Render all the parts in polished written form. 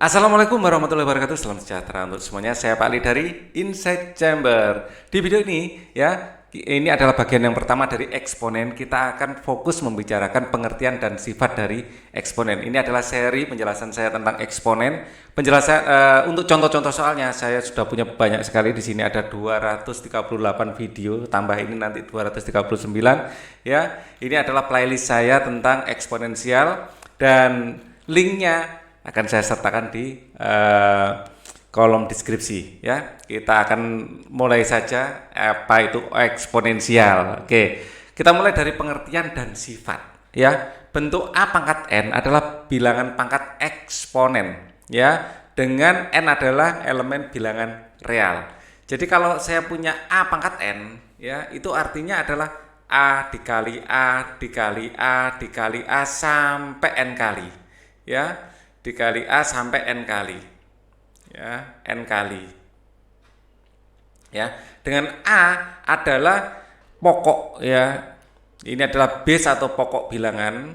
Assalamualaikum warahmatullahi wabarakatuh. Salam sejahtera untuk semuanya. Saya Pak Ali dari Inside Chamber. Di video ini ya, ini adalah bagian yang pertama dari eksponen. Kita akan fokus membicarakan pengertian dan sifat dari eksponen. Ini adalah seri penjelasan saya tentang eksponen. Penjelasan untuk contoh-contoh soalnya saya sudah punya banyak sekali. Di sini ada 238 video, tambah ini nanti 239 ya. Ini adalah playlist saya tentang eksponensial dan linknya akan saya sertakan di kolom deskripsi ya. Kita akan mulai saja apa itu eksponensial. Oke, kita mulai dari pengertian dan sifat ya. Bentuk A pangkat N adalah bilangan pangkat eksponen ya, dengan N adalah elemen bilangan real. Jadi kalau saya punya A pangkat N ya, itu artinya adalah A dikali A dikali A dikali A sampai N kali ya, dikali A sampai N kali ya, N kali ya. Dengan A adalah pokok ya, ini adalah base atau pokok bilangan,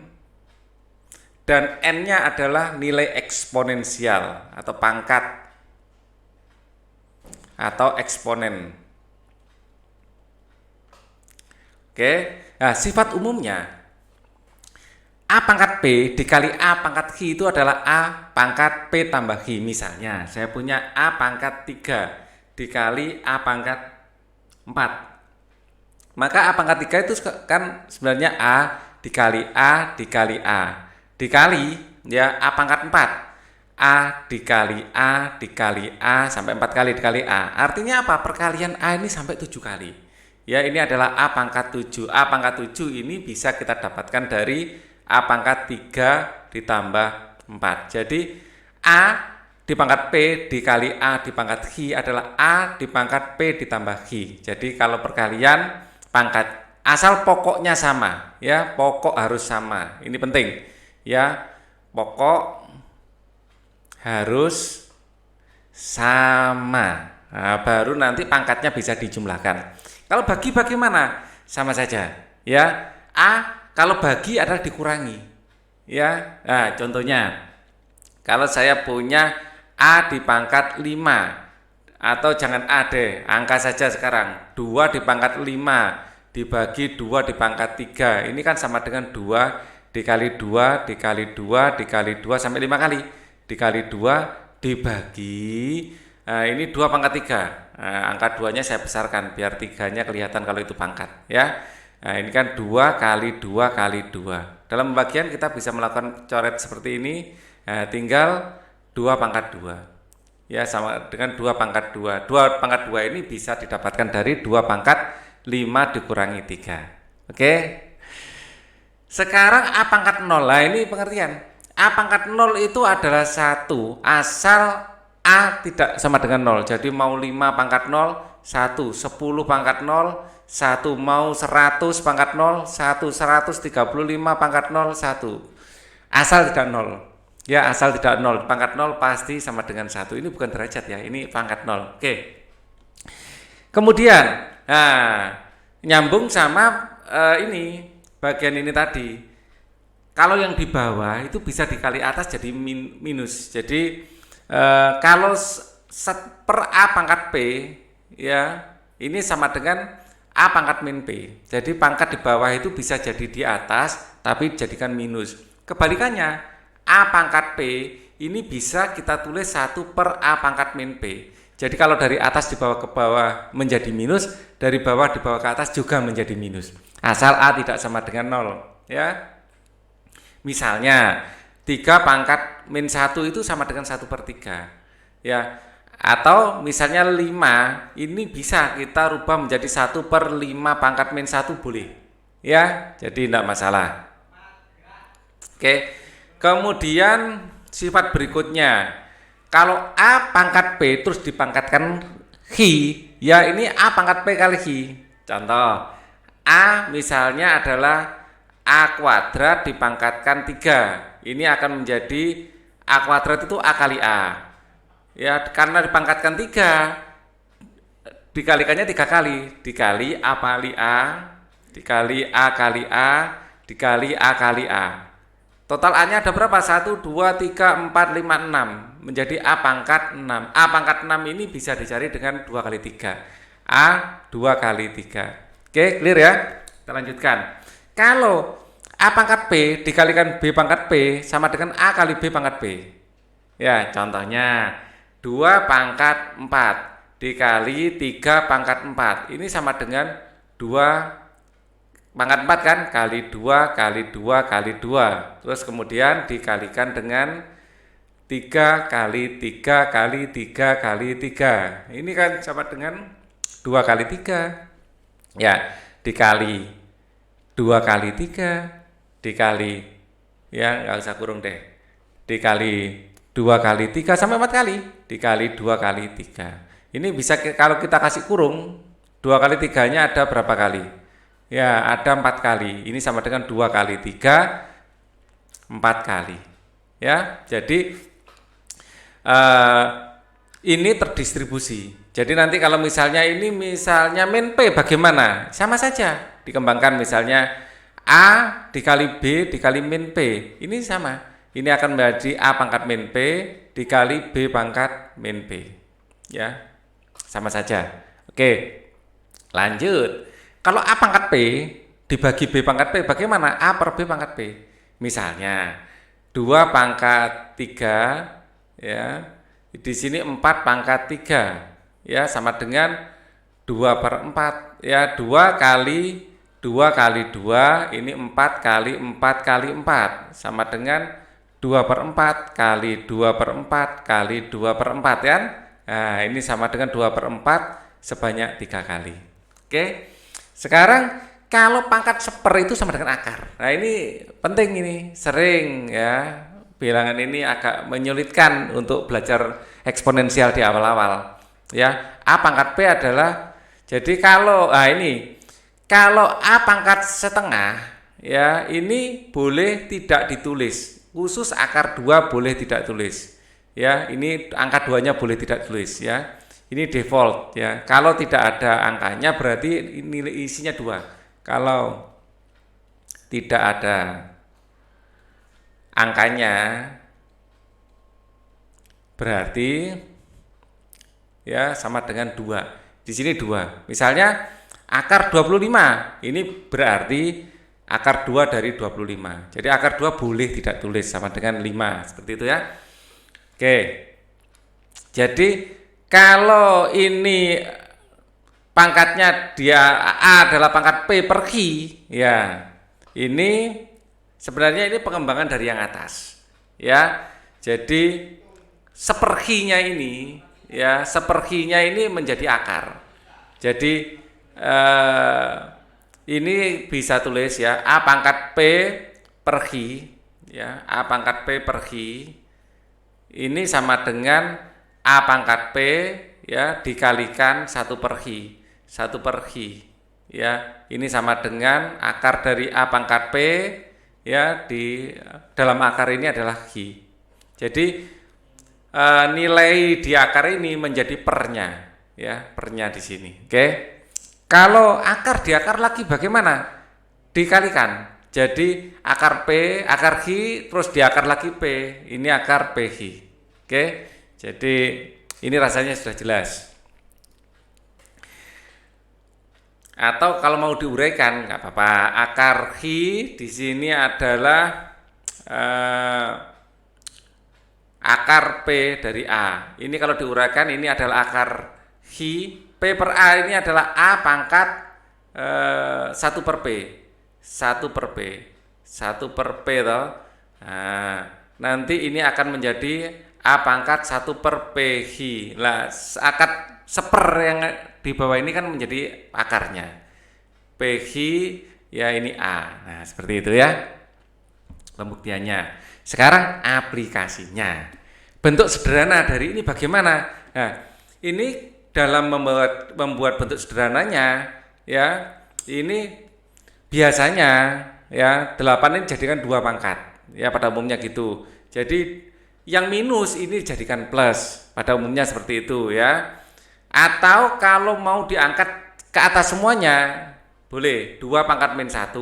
dan N-nya adalah nilai eksponensial atau pangkat atau eksponen. Oke, nah sifat umumnya A pangkat P dikali A pangkat Q itu adalah A pangkat P tambah Q. Misalnya saya punya A pangkat 3 dikali A pangkat 4. Maka A pangkat 3 itu kan sebenarnya A dikali A dikali A dikali ya A pangkat 4. A dikali A dikali A sampai 4 kali dikali A. Artinya apa? Perkalian A ini sampai 7 kali. Ya, ini adalah A pangkat 7. A pangkat 7 ini bisa kita dapatkan dari A pangkat 3 ditambah 4. Jadi A di pangkat P dikali A di pangkat Q adalah A di pangkat P ditambah Q. Jadi kalau perkalian pangkat, asal pokoknya sama ya, pokok harus sama. Ini penting ya, pokok harus sama. Nah, baru nanti pangkatnya bisa dijumlahkan. Kalau bagi bagaimana? Sama saja ya. A kalau bagi adalah dikurangi ya. Nah, contohnya kalau saya punya A di pangkat 5, atau jangan A deh, angka saja sekarang, 2 di pangkat 5 dibagi 2 di pangkat 3, ini kan sama dengan 2 dikali 2 dikali 2 dikali 2 sampai 5 kali dikali 2 dibagi, nah ini 2 pangkat 3. Nah, angka 2 nya saya besarkan biar 3 nya kelihatan kalau itu pangkat ya. Nah, ini kan 2 kali 2 kali 2. Dalam pembagian kita bisa melakukan coret seperti ini. Nah, tinggal 2 pangkat 2. Ya, sama dengan 2 pangkat 2. 2 pangkat 2 ini bisa didapatkan dari 2 pangkat 5 dikurangi 3. Oke. Sekarang A pangkat 0. Nah, ini pengertian. A pangkat 0 itu adalah 1 asal A tidak sama dengan 0. Jadi mau 5 pangkat 0, 1, 10 pangkat 0, 1, mau 100 pangkat 0, 1, 135 pangkat 0, 1. Asal tidak 0. Ya, asal tidak 0. Pangkat 0 pasti sama dengan 1. Ini bukan derajat ya, ini pangkat 0. Oke. Kemudian, nah, nyambung sama ini, bagian ini tadi. Kalau yang di bawah itu bisa dikali atas jadi minus. Jadi, kalau per A pangkat P, ya, ini sama dengan A pangkat min P. Jadi pangkat di bawah itu bisa jadi di atas tapi jadikan minus. Kebalikannya, A pangkat P ini bisa kita tulis 1 per A pangkat min P. Jadi kalau dari atas di bawah ke bawah menjadi minus, dari bawah di bawah ke atas juga menjadi minus. Asal A tidak sama dengan 0 ya. Misalnya 3 pangkat min 1 itu sama dengan 1 per 3 ya. Atau misalnya 5 ini bisa kita rubah menjadi 1 per 5 pangkat min 1 boleh ya, jadi tidak masalah. Oke. Kemudian sifat berikutnya, kalau A pangkat P terus dipangkatkan Q ya, ini A pangkat P kali Q. Contoh A misalnya adalah A kuadrat dipangkatkan 3, ini akan menjadi A kuadrat itu A kali A ya, karena dipangkatkan 3 dikalikannya 3 kali, dikali A kali A dikali A kali A dikali A kali A. Total A-nya ada berapa? 1, 2, 3, 4, 5, 6. Menjadi A pangkat 6. A pangkat 6 ini bisa dicari dengan 2 kali 3. A 2 kali 3. Oke, clear ya? Kita lanjutkan. Kalau A pangkat P dikalikan B pangkat P sama dengan A kali B pangkat P. Ya, contohnya 2 pangkat 4 dikali 3 pangkat 4. Ini sama dengan 2 pangkat 4 kan, kali 2 kali 2 kali 2. Terus kemudian dikalikan dengan 3 kali 3 kali 3 kali 3. Ini kan sama dengan 2 kali 3. Ya, dikali 2 kali 3 dikali, ya nggak usah kurung deh, dikali 2 kali 3 sampai 4 kali dikali 2 kali 3. Ini bisa kalau kita kasih kurung, 2 kali 3-nya ada berapa kali? Ya, ada 4 kali. Ini sama dengan 2 kali 3, 4 kali. Ya, jadi ini terdistribusi. Jadi nanti kalau misalnya ini misalnya min P bagaimana? Sama saja. Dikembangkan misalnya A dikali B dikali min P. Ini sama. Ini akan menjadi A pangkat min P dikali B pangkat min P. Ya, sama saja. Oke, lanjut. Kalau A pangkat P dibagi B pangkat P bagaimana? A per B pangkat P. Misalnya 2 pangkat 3, ya, di sini 4 pangkat 3, ya, sama dengan 2 per 4, ya, 2 kali 2 kali 2, ini 4 kali 4 kali 4, sama dengan 2 per 4 kali 2 per 4 kali 2 per 4, kan? Nah, ini sama dengan 2 per 4 sebanyak 3 kali. Oke. Sekarang kalau pangkat seper itu sama dengan akar. Nah, ini penting, ini sering ya, bilangan ini agak menyulitkan untuk belajar eksponensial di awal-awal. Ya, A pangkat P adalah, jadi kalau kalau A pangkat setengah, ya ini boleh tidak ditulis. Khusus akar 2 boleh tidak tulis. Ya, ini angka 2-nya boleh tidak tulis, ya. Ini default, ya. Kalau tidak ada angkanya berarti nilai isinya 2. Kalau tidak ada angkanya berarti ya sama dengan 2. Di sini 2. Misalnya akar 25. Ini berarti akar 2 dari 25. Jadi akar 2 boleh tidak tulis sama dengan 5. Seperti itu ya. Oke. Jadi kalau ini pangkatnya dia A adalah pangkat P per Q, ya ini sebenarnya ini pengembangan dari yang atas, ya. Jadi seperkinya ini, ya seperkinya ini menjadi akar. Jadi ini bisa tulis ya A pangkat P per Q, ya A pangkat P per Q ini sama dengan A pangkat P, ya dikalikan 1 per Q, 1 per Q, ya ini sama dengan akar dari A pangkat P, ya di dalam akar ini adalah Q. Jadi nilai di akar ini menjadi pernya, ya pernya di sini. Oke. Kalau akar di akar lagi bagaimana? Dikalikan. Jadi akar P, akar Q, terus di akar lagi P. Ini akar PQ. Oke. Jadi ini rasanya sudah jelas. Atau kalau mau diuraikan nggak apa-apa. Akar Q di sini adalah akar P dari A. Ini kalau diuraikan ini adalah akar Q. P per A ini adalah A pangkat 1 per P. 1 per P. 1 per P toh. Nah, nanti ini akan menjadi A pangkat 1 per PQ. Lah, akar seper yang di bawah ini kan menjadi akarnya. PQ ya ini A. Nah, seperti itu ya pembuktiannya. Sekarang aplikasinya. Bentuk sederhana dari ini bagaimana? Nah, ini dalam membuat bentuk sederhananya, ya ini biasanya ya 8 ini jadikan 2 pangkat. Ya pada umumnya gitu. Jadi yang minus ini dijadikan plus, pada umumnya seperti itu ya. Atau kalau mau diangkat ke atas semuanya, boleh 2 pangkat min 1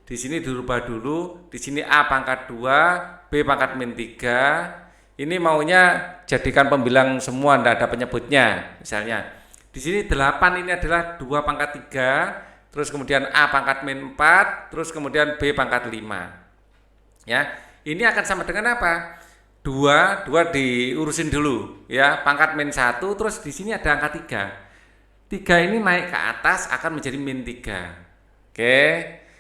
di sini dirubah dulu, di sini A pangkat 2, B pangkat min 3. Ini maunya jadikan pembilang semua, tidak ada penyebutnya. Misalnya, di sini 8 ini adalah 2 pangkat 3, terus kemudian A pangkat min 4, terus kemudian B pangkat 5. Ya, ini akan sama dengan apa? 2 diurusin dulu, ya, pangkat min 1, terus di sini ada angka 3. 3 ini naik ke atas akan menjadi min 3. Oke.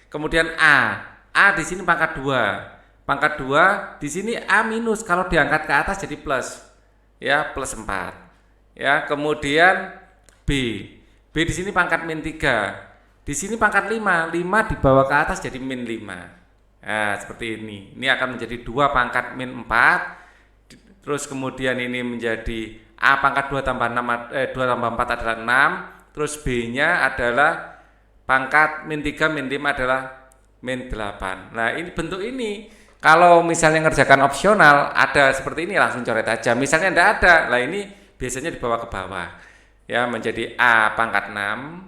Kemudian A di sini pangkat 2. Pangkat 2 di sini A minus, kalau diangkat ke atas jadi plus. Ya, plus 4. Ya, kemudian B di sini pangkat min 3. Di sini pangkat 5 dibawa ke atas jadi min 5. Nah, seperti ini. Ini akan menjadi 2 pangkat min 4. Terus kemudian ini menjadi A pangkat 2 tambah 4 adalah 6. Terus B-nya adalah pangkat min 3 min 5 adalah min 8. Nah, ini bentuk ini. Kalau misalnya ngerjakan opsional ada seperti ini, langsung coret aja. Misalnya tidak ada, nah ini biasanya dibawa ke bawah. Ya, menjadi A pangkat 6.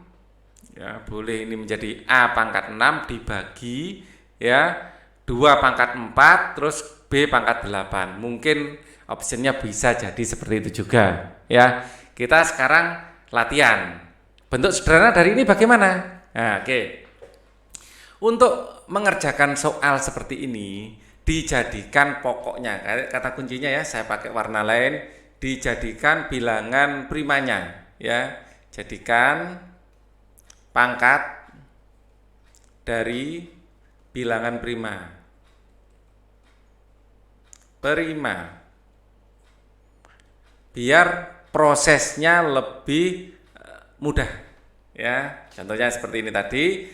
Ya, boleh ini menjadi A pangkat 6 dibagi ya 2 pangkat 4 terus B pangkat 8. Mungkin optionnya bisa jadi seperti itu juga. Ya, kita sekarang latihan. Bentuk sederhana dari ini bagaimana? Nah, oke. Untuk mengerjakan soal seperti ini dijadikan pokoknya, kata kuncinya ya, saya pakai warna lain, dijadikan bilangan primanya ya. Jadikan pangkat dari bilangan prima. Biar prosesnya lebih mudah ya. Contohnya seperti ini tadi,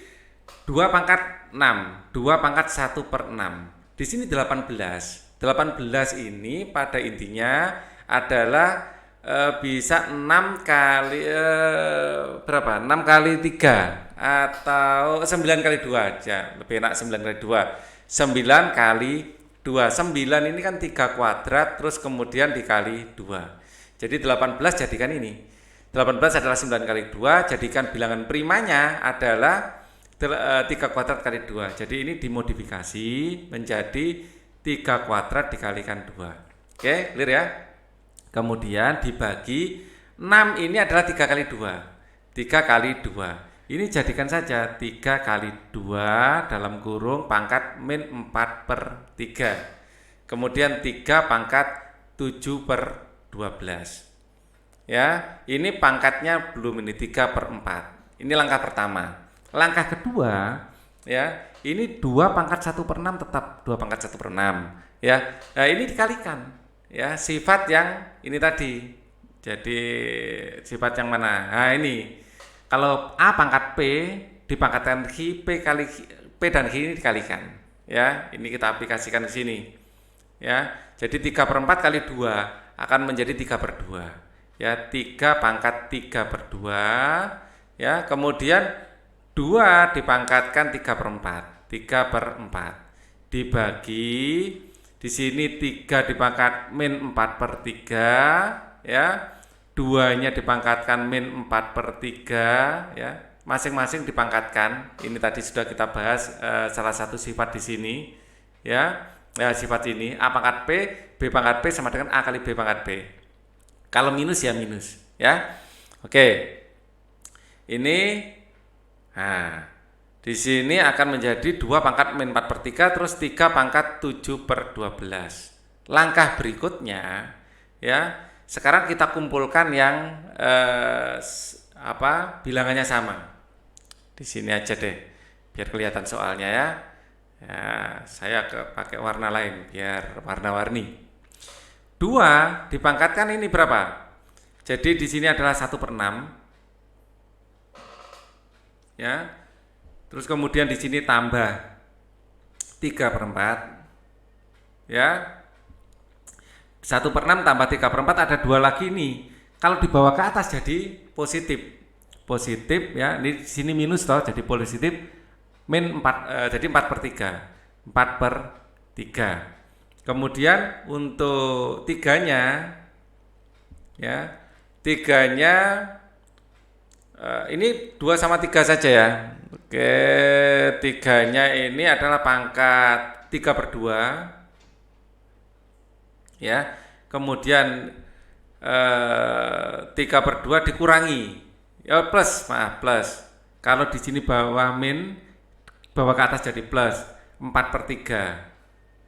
2 pangkat 6, 2 pangkat 1/6. Di sini 18. 18 ini pada intinya adalah bisa 6 kali berapa? 6 kali 3 atau 9 kali 2 aja. Lebih enak 9 kali 2. 9 kali 2. 9 ini kan 3 kuadrat terus kemudian dikali 2. Jadi 18 jadikan ini. 18 adalah 9 kali 2, jadikan bilangan primanya adalah 3 kuadrat kali 2. Jadi ini dimodifikasi menjadi 3 kuadrat dikalikan 2. Oke, clear ya? Kemudian dibagi 6 ini adalah 3 kali 2. 3 kali 2. Ini jadikan saja 3 kali 2 dalam kurung pangkat min 4/3. Kemudian 3 pangkat 7/12. Ya, ini pangkatnya belum, ini 3/4. Ini langkah pertama. Langkah kedua, ya, ini 2 pangkat 1/6 tetap 2 pangkat 1/6. Ya, nah ini dikalikan. Ya, sifat yang ini tadi. Jadi sifat yang mana? Nah ini, kalau A pangkat P dipangkatkan Q, P dan Q ini dikalikan. Ya, ini kita aplikasikan ke sini. Ya, jadi 3/4 kali 2 akan menjadi 3/2. Ya, 3 pangkat 3/2. Ya, kemudian 2 dipangkatkan 3/4. 3/4 dibagi di sini 3 dipangkat min 4/3 ya. 2-nya dipangkatkan min 4/3 ya. Masing-masing dipangkatkan. Ini tadi sudah kita bahas salah satu sifat di sini ya. Ya, sifat ini A pangkat P, B pangkat P sama dengan A kali B pangkat B. Kalau minus ya minus ya. Oke. Ini nah, di sini akan menjadi 2 pangkat min 4/3 terus 3 pangkat 7/12. Langkah berikutnya ya, sekarang kita kumpulkan yang bilangannya sama. Di sini aja deh biar kelihatan soalnya ya. Ya, saya pakai warna lain biar warna-warni. 2 dipangkatkan ini berapa? Jadi di sini adalah 1/6. Ya. Terus kemudian di sini tambah 3/4. Ya. 1/6 tambah 3/4 ada 2 lagi nih. Kalau dibawa ke atas jadi positif. Positif ya. Ini di sini minus toh, jadi positif min 4 jadi 4/3. 4/3. Kemudian untuk 3-nya ya. 3-nya ini 2 sama 3 saja ya. Ketiganya ini adalah pangkat 3/2 ya. Kemudian 3/2 dikurangi ya plus, maaf plus. Kalau di sini bawah min, bawah ke atas jadi plus 4/3.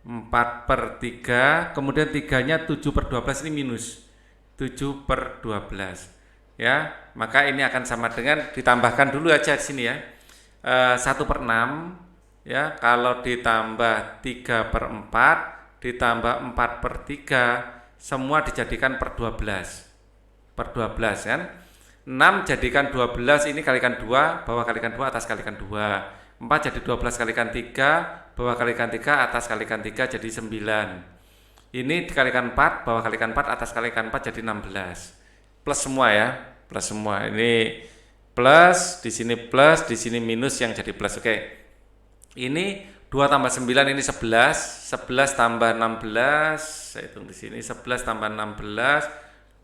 4/3, kemudian 3-nya 7/12 ini minus 7/12 ya. Maka ini akan sama dengan, ditambahkan dulu aja di sini ya, 1/6 ya. Kalau ditambah 3/4 ditambah 4/3 semua dijadikan per 12 kan. 6 jadikan 12, ini kalikan 2, bawah kalikan 2, atas kalikan 2. 4 jadi 12 kalikan 3, bawah kalikan 3, atas kalikan 3 jadi 9. Ini dikalikan 4, bawah kalikan 4, atas kalikan 4 jadi 16. Plus semua ya, plus semua. Ini plus, di sini minus yang jadi plus. Oke. Ini 2 tambah 9 ini 11, 11 tambah 16, saya hitung di sini 11 tambah 16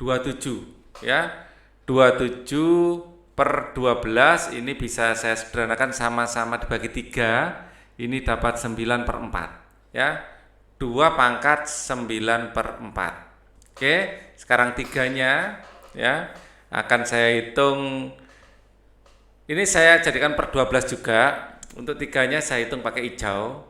27 ya. 27/12 ini bisa saya sederhanakan sama-sama dibagi 3, ini dapat 9/4 ya. 2 pangkat 9/4. Oke, sekarang 3-nya ya akan saya hitung. Ini saya jadikan per 12 juga. Untuk 3-nya saya hitung pakai hijau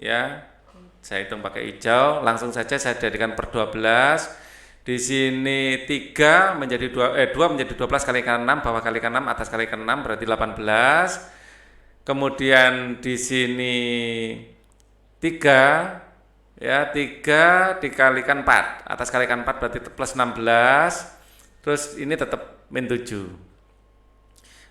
ya. Saya hitung pakai hijau, langsung saja saya jadikan per 12. Di sini 3 menjadi 2 menjadi 12 kalikan 6, bawah kalikan 6, atas kalikan 6 berarti 18. Kemudian di sini 3 ya, 3 dikalikan 4, atas kalikan 4 berarti plus 16. Terus ini tetap min 7.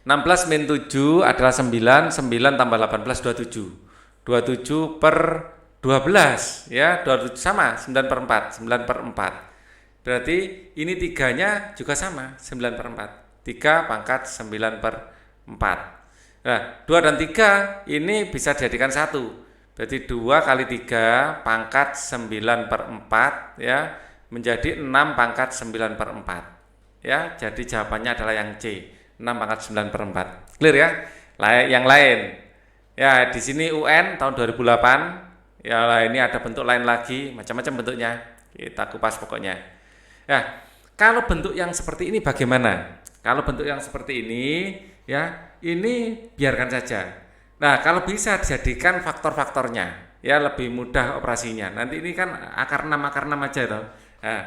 16 min 7 adalah 9, 9 tambah 18 27. 27/12 ya, 27 sama 9/4, 9/4. Berarti ini 3-nya juga sama 9/4. 3 pangkat 9/4. Nah, 2 dan 3 ini bisa dijadikan 1. Berarti 2 kali 3 pangkat 9/4 ya, menjadi 6 pangkat 9/4 ya. Jadi jawabannya adalah yang C, 6 pangkat 9/4. Clear ya? Yang lain ya, di sini UN tahun 2008 ya. Ini ada bentuk lain lagi, macam-macam bentuknya, kita kupas pokoknya. Nah, kalau bentuk yang seperti ini bagaimana? Kalau bentuk yang seperti ini ya, ini biarkan saja. Nah, kalau bisa dijadikan faktor-faktornya ya, lebih mudah operasinya. Nanti ini kan akar 6 aja toh. Nah,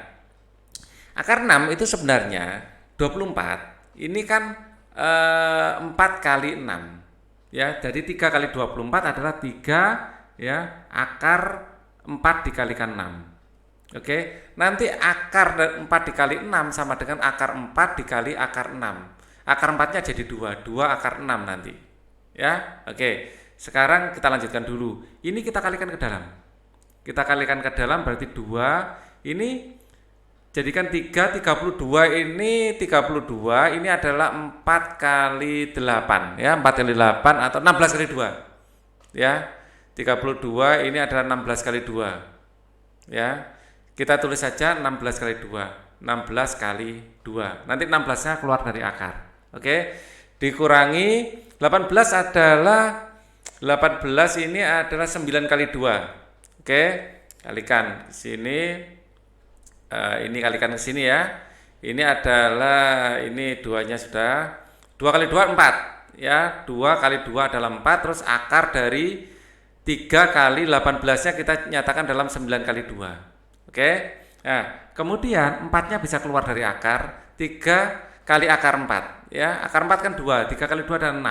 akar 6 itu sebenarnya 24. Ini kan 4 kali 6 ya. Jadi 3 kali 24 adalah 3 ya, akar 4 dikalikan 6. Oke, nanti akar 4 dikali 6 sama dengan akar 4 dikali akar 6. Akar 4-nya jadi 2, 2 akar 6 nanti. Ya, oke. Sekarang kita lanjutkan dulu. Ini kita kalikan ke dalam. Kita kalikan ke dalam berarti 2. Ini jadikan 3, 32 ini 32, ini adalah 4 kali 8 ya, 4 kali 8 atau 16 kali 2. Ya. 32 ini adalah 16 kali 2. Ya. Kita tulis saja 16 kali 2, 16 kali 2. Nanti 16-nya keluar dari akar. Oke. Dikurangi 18 adalah 18 ini adalah 9 kali 2. Oke. Kalikan di sini. Ini kalikan ke sini ya. Ini adalah, ini 2-nya sudah. 2 kali 2 4 ya. 2 kali 2 adalah 4, terus akar dari 3 kali 18-nya kita nyatakan dalam 9 kali 2. Oke, nah kemudian 4-nya bisa keluar dari akar, 3 kali akar 4 ya, akar 4 kan 2, 3 kali 2 adalah 6,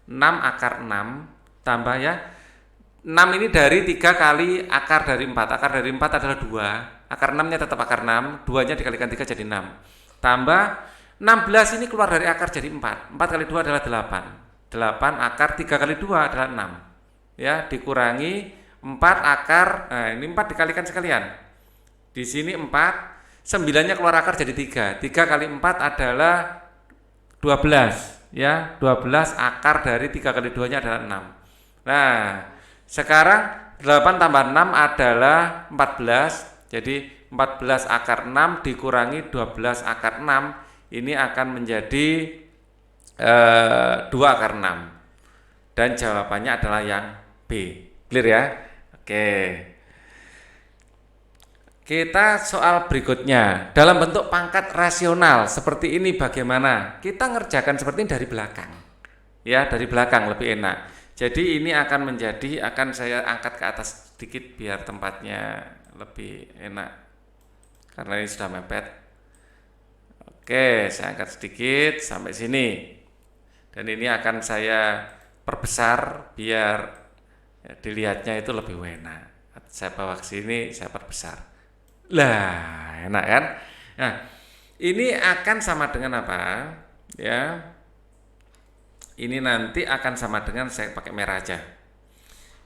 6 akar 6 tambah ya, 6 ini dari 3 kali akar dari 4, akar dari 4 adalah 2, akar 6-nya tetap akar 6, 2-nya dikalikan 3 jadi 6, tambah 16 ini keluar dari akar jadi 4, 4 kali 2 adalah 8, 8 akar 3 kali 2 adalah 6 ya, dikurangi 4 akar, nah ini 4 dikalikan sekalian. Di sini 4, 9-nya keluar akar jadi 3. 3 kali 4 adalah 12 ya. 12 akar dari 3 kali 2-nya adalah 6. Nah, sekarang 8 tambah 6 adalah 14. Jadi 14 akar 6 dikurangi 12 akar 6, ini akan menjadi 2 akar 6. dan jawabannya adalah yang B. Clear ya? Oke. Kita soal berikutnya. Dalam bentuk pangkat rasional seperti ini bagaimana? Kita ngerjakan seperti ini dari belakang. Ya, dari belakang lebih enak. Jadi ini akan saya angkat ke atas sedikit biar tempatnya lebih enak. Karena ini sudah mepet. Oke, saya angkat sedikit sampai sini. Dan ini akan saya perbesar biar dilihatnya itu lebih enak. Saya bawa ke sini, saya perbesar. Lah, enak kan? Nah, ini akan sama dengan apa? Ya. Ini nanti akan sama dengan, saya pakai merah aja.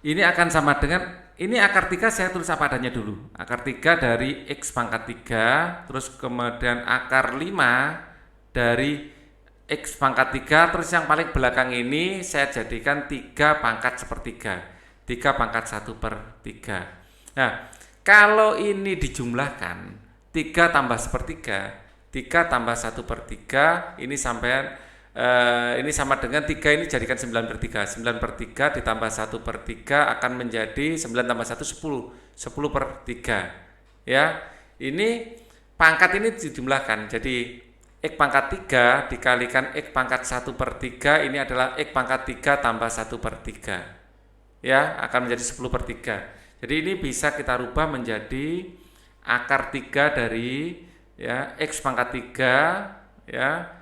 Ini akan sama dengan, ini akar 3 saya tulis apa adanya dulu. Akar 3 dari X pangkat 3, terus kemudian akar 5 dari X pangkat 3, terus yang paling belakang ini saya jadikan 3 pangkat sepertiga. 3 pangkat 1/3. Nah, kalau ini dijumlahkan 3 tambah sepertiga, 3 tambah 1/3, ini ini sama dengan 3 ini jadikan 9/3. 9/3 ditambah 1/3 akan menjadi 9 tambah 1 10. 10/3. Ya. Ini pangkat ini dijumlahkan. Jadi X pangkat 3 dikalikan X pangkat 1/3 ini adalah X pangkat 3 tambah 1/3. Ya, akan menjadi 10/3. Jadi ini bisa kita rubah menjadi akar 3 dari ya X pangkat 3 ya.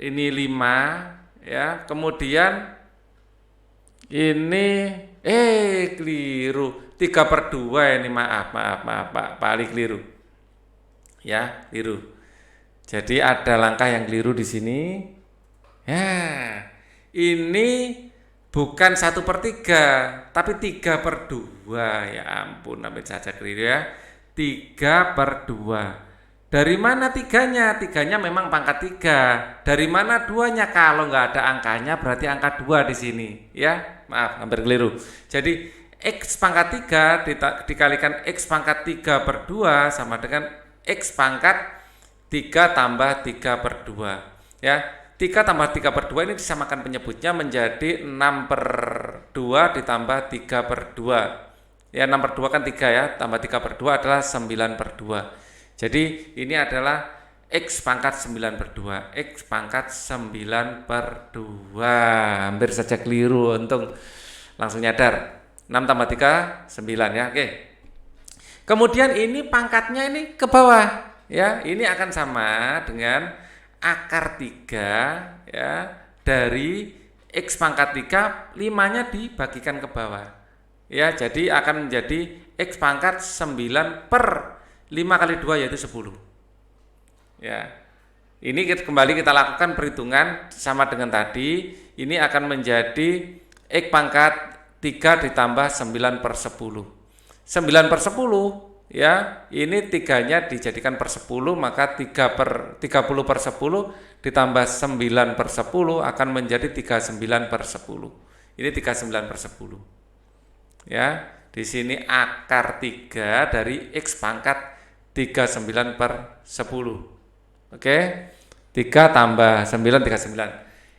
Ini 5 ya. Kemudian ini keliru. 3/2 ini maaf Pak Ali keliru. Ya, keliru. Jadi ada langkah yang keliru di sini. Ya. Ini bukan 1/3, tapi 3/2. Ya ampun, ambil saja keliru ya. 3/2. Dari mana 3-nya? 3-nya memang pangkat 3. Dari mana 2-nya? Kalau nggak ada angkanya berarti angka 2 di sini. Ya, maaf, hampir keliru. Jadi X pangkat 3 dikalikan X pangkat 3/2 sama dengan X pangkat 3 tambah 3/2. Ya, 3 tambah 3/2 ini disamakan penyebutnya menjadi 6/2 ditambah 3/2. Ya, 6/2 kan 3 ya, tambah 3/2 adalah 9/2. Jadi ini adalah X pangkat 9/2. X pangkat 9/2. Hampir saja keliru, untung langsung nyadar. 6 tambah 3, 9 ya, oke. Kemudian ini pangkatnya ini ke bawah. Ya, ini akan sama dengan akar 3 ya dari X pangkat 3, 5-nya dibagikan ke bawah. Ya, jadi akan menjadi X pangkat 9/5 kali 2 yaitu 10. Ya. Ini kembali kita lakukan perhitungan sama dengan tadi. Ini akan menjadi X pangkat 3 ditambah 9/10. 9/10 ya, ini 3-nya dijadikan per 10, maka 30/10 ditambah 9/10 akan menjadi 39/10. Ini 39/10. Ya, di sini akar 3 dari X pangkat 39/10. Oke. 3 tambah 9 39.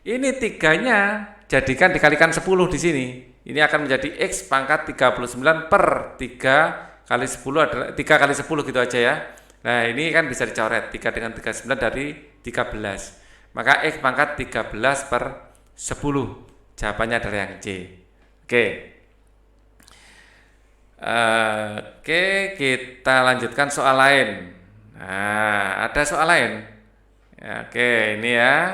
Ini 3-nya jadikan dikalikan 10 di sini. Ini akan menjadi X pangkat 39/3 kali 10 adalah 3 kali 10 gitu aja ya. Nah, ini kan bisa dicoret 3 dengan 39 dari 13. Maka X pangkat 13/10. Jawabannya adalah yang C. Oke. Oke, kita lanjutkan soal lain. Nah, ada soal lain. Ya, oke, ini ya.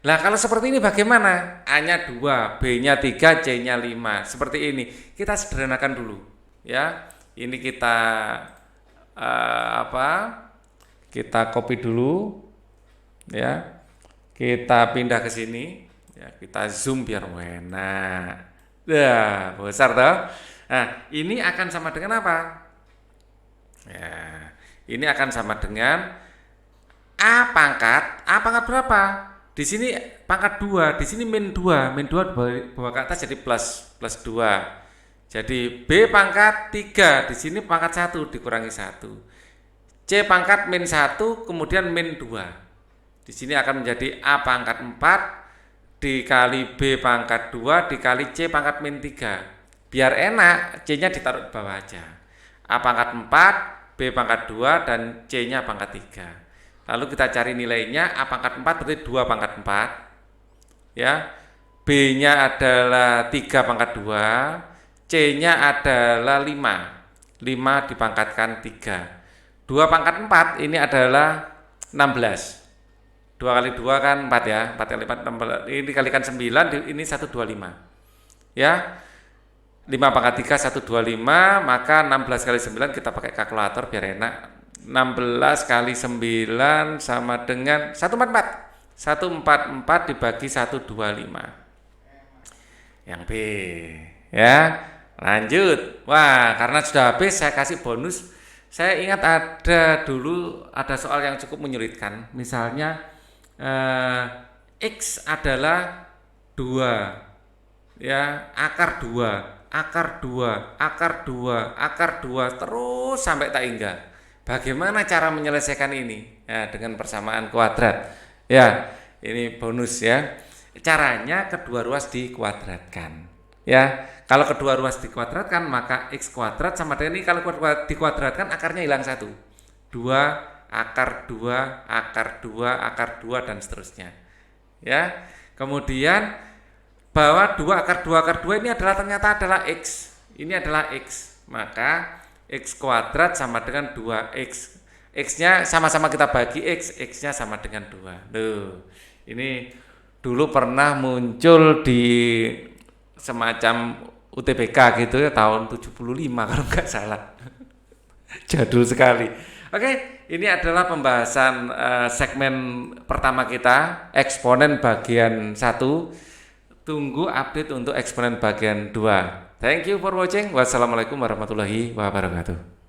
Nah, kalau seperti ini bagaimana? A-nya 2, B-nya 3, C-nya 5. Seperti ini. Kita sederhanakan dulu. Ya, ini kita kita copy dulu. Ya, kita pindah ke sini. Ya, kita zoom biar enak. Nah, besar toh. Nah, ini akan sama dengan apa? Ya, ini akan sama dengan A pangkat berapa? Di sini pangkat 2, di sini min 2 bawa ke atas jadi plus 2. Jadi B pangkat 3, di sini pangkat 1 dikurangi 1. C pangkat min 1, kemudian min 2. Di sini akan menjadi A pangkat 4 dikali B pangkat 2 dikali C pangkat min 3. Biar enak, C-nya ditaruh di bawah aja. A pangkat 4, B pangkat 2, dan C-nya pangkat 3. Lalu kita cari nilainya, A pangkat 4 berarti 2 pangkat 4. Ya, B-nya adalah 3 pangkat 2, C-nya adalah 5. 5 dipangkatkan 3. 2 pangkat 4 ini adalah 16. 2 kali 2 kan 4 ya. 4 kali 4 16. Ini dikalikan 9, ini 125. Ya. 5 pangkat 3 125, maka 16 kali 9 kita pakai kalkulator biar enak. 16 kali 9 sama dengan 144. 144 dibagi 125. Yang B. Ya. Lanjut. Wah, karena sudah habis saya kasih bonus. Saya ingat dulu ada soal yang cukup menyulitkan. Misalnya X adalah 2. Ya, akar 2, akar 2, akar 2, akar 2 terus sampai tak hingga. Bagaimana cara menyelesaikan ini? Ya, dengan persamaan kuadrat. Ya, ini bonus ya. Caranya kedua ruas dikuadratkan. Ya, kalau kedua ruas dikuadratkan maka X kuadrat sama dengan ini, kalau dikuadratkan akarnya hilang 1. 2 akar 2 akar 2 akar 2 dan seterusnya. Ya. Kemudian bahwa 2 akar 2 akar 2 ini ternyata adalah X. Ini adalah X. Maka X kuadrat sama dengan 2X. X-nya sama-sama kita bagi X, X-nya sama dengan 2. Loh, ini dulu pernah muncul di semacam UTBK gitu ya, tahun 75 kalau nggak salah. Jadul sekali. Oke, ini adalah pembahasan segmen pertama kita, eksponen bagian 1. Tunggu update untuk eksponen bagian 2. Thank you for watching. Wassalamualaikum warahmatullahi wabarakatuh.